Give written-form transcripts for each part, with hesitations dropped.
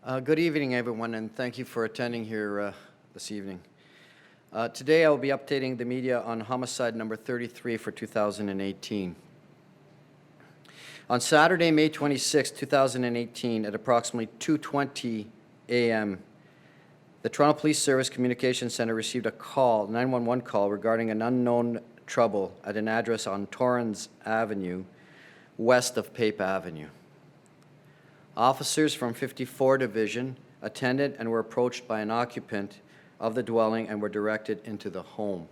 Good evening, everyone, and thank you for attending here this evening. Today, I will be updating the media on homicide number 33 for 2018. On Saturday, May 26, 2018, at approximately 2:20 a.m., the Toronto Police Service Communications Center received a 911 call regarding an unknown trouble at an address on Torrens Avenue, west of Pape Avenue. Officers from 54 Division attended and were approached by an occupant of the dwelling and were directed into the home.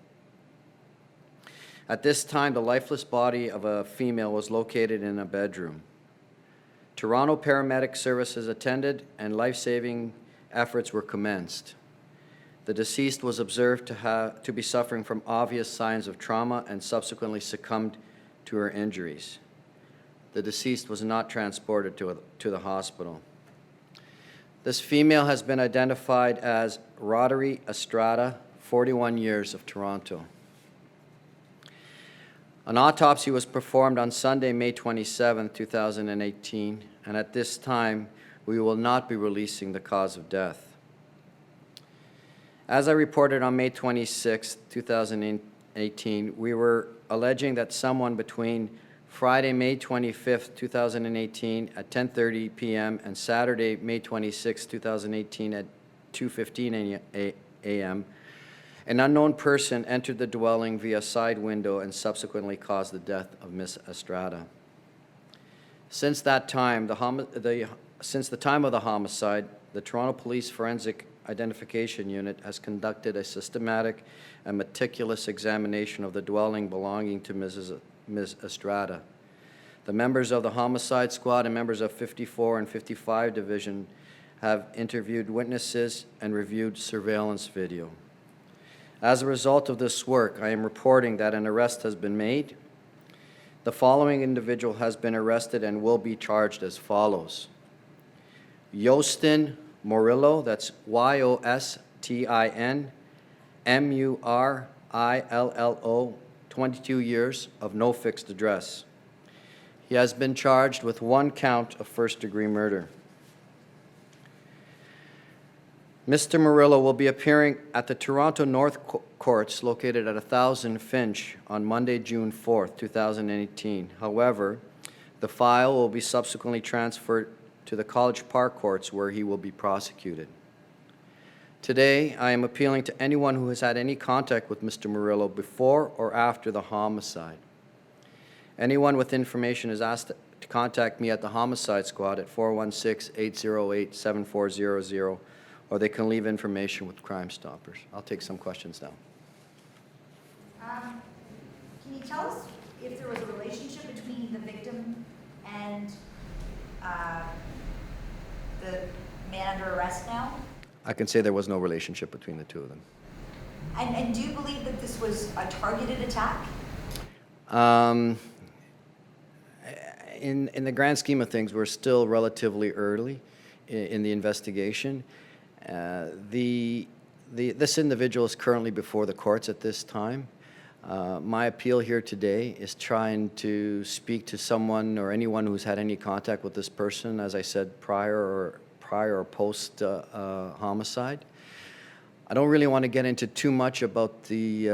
At this time, the lifeless body of a female was located in a bedroom. Toronto paramedic services attended and life-saving efforts were commenced. The deceased was observed to be suffering from obvious signs of trauma and subsequently succumbed to her injuries. The deceased was not transported to the hospital. This female has been identified as Roderick Estrada, 41 years, of Toronto. An autopsy was performed on Sunday, May 27, 2018, and at this time, we will not be releasing the cause of death. As I reported on May 26, 2018, we were alleging that someone between Friday, May 25, 2018 at 10:30 p.m. and Saturday, May 26, 2018 at 2:15 a.m., an unknown person entered the dwelling via a side window and subsequently caused the death of Ms. Estrada. Since that time, since the time of the homicide, the Toronto Police Forensic Identification Unit has conducted a systematic and meticulous examination of the dwelling belonging to Ms. Estrada. The members of the Homicide Squad and members of 54 and 55 Division have interviewed witnesses and reviewed surveillance video. As a result of this work, I am reporting that an arrest has been made. The following individual has been arrested and will be charged as follows. Yostin Murillo, that's Yostin Murillo, 22 years, of no fixed address. He has been charged with one count of first-degree murder. Mr. Murillo will be appearing at the Toronto North Courts located at 1000 Finch on Monday, June 4th, 2018. However, the file will be subsequently transferred to the College Park Courts where he will be prosecuted. Today, I am appealing to anyone who has had any contact with Mr. Murillo before or after the homicide. Anyone with information is asked to contact me at the Homicide Squad at 416-808-7400, or they can leave information with Crime Stoppers. I'll take some questions now. Can you tell us if there was a relationship between the victim and the man under arrest now? I can say there was no relationship between the two of them. And do you believe that this was a targeted attack? In the grand scheme of things, we're still relatively early in the investigation. This individual is currently before the courts at this time. My appeal here today is trying to speak to someone or anyone who's had any contact with this person, as I said, prior or post homicide. I don't really want to get into too much about the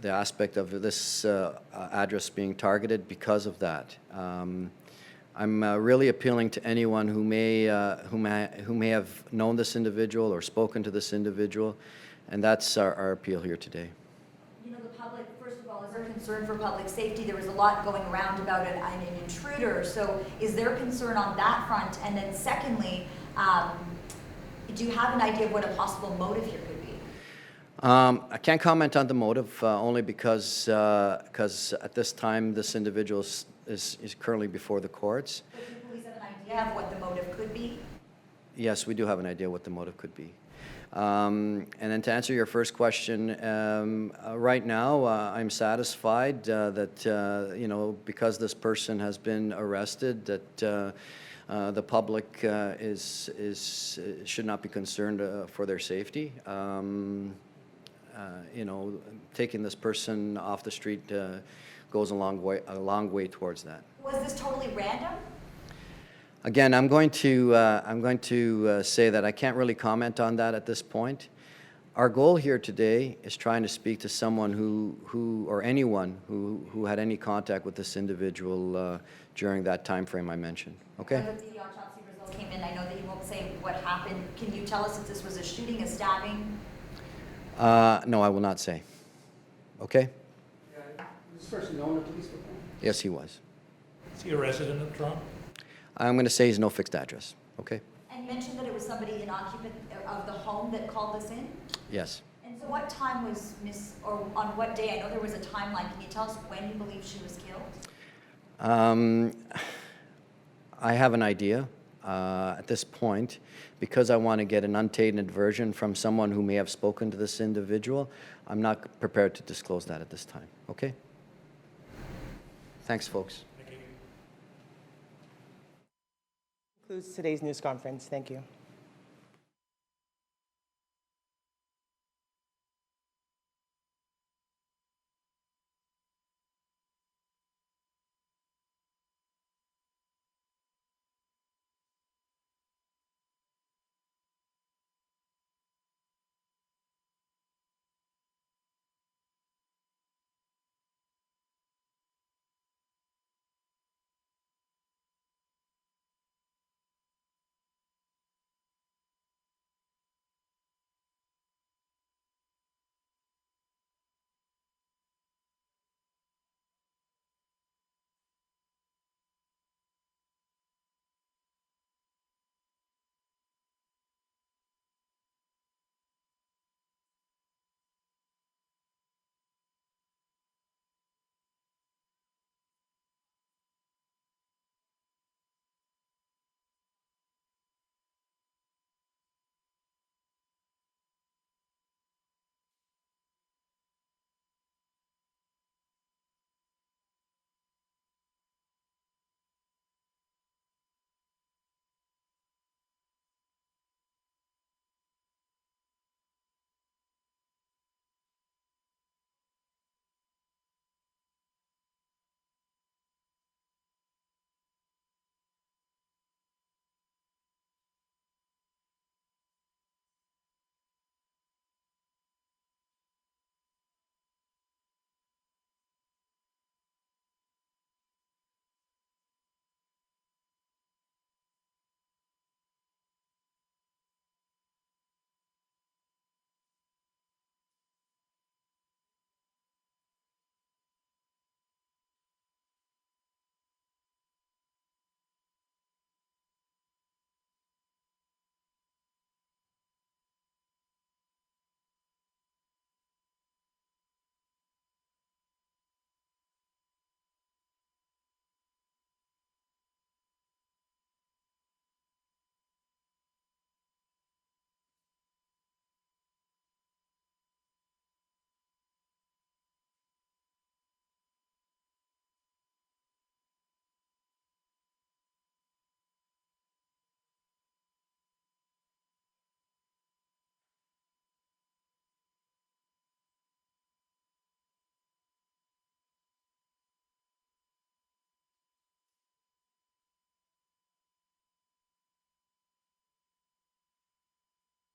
aspect of this address being targeted because of that. I'm really appealing to anyone who may have known this individual or spoken to this individual, and that's our appeal here today. You know, the public, first of all, is there concern for public safety? There was a lot going around about an intruder, so is there concern on that front? And then secondly, do you have an idea of what a possible motive here could be? I can't comment on the motive only because at this time this individual is currently before the courts. But do police have an idea of what the motive could be? Yes, we do have an idea what the motive could be. And then to answer your first question, right now I'm satisfied that because this person has been arrested, that the public should not be concerned for their safety. Taking this person off the street goes a long way towards that. Was this totally random? Again, I'm going to say that I can't really comment on that at this point. Our goal here today is trying to speak to someone who or anyone who had any contact with this individual during that time frame I mentioned. Okay? Now that the autopsy result came in, I know that you won't say what happened. Can you tell us if this was a shooting, a stabbing? No, I will not say. Okay? Was this person known at police before? Yes, he was. Is he a resident of Toronto? I'm going to say he's no fixed address. Okay? And you mentioned that it was somebody, an occupant of the home that called this in? Yes. And so what time was or on what day? I know there was a timeline. Can you tell us when you believe she was killed? I have an idea at this point, because I want to get an untainted version from someone who may have spoken to this individual. I'm not prepared to disclose that at this time. Okay? Thanks, folks. Thank you. Concludes today's news conference. Thank you.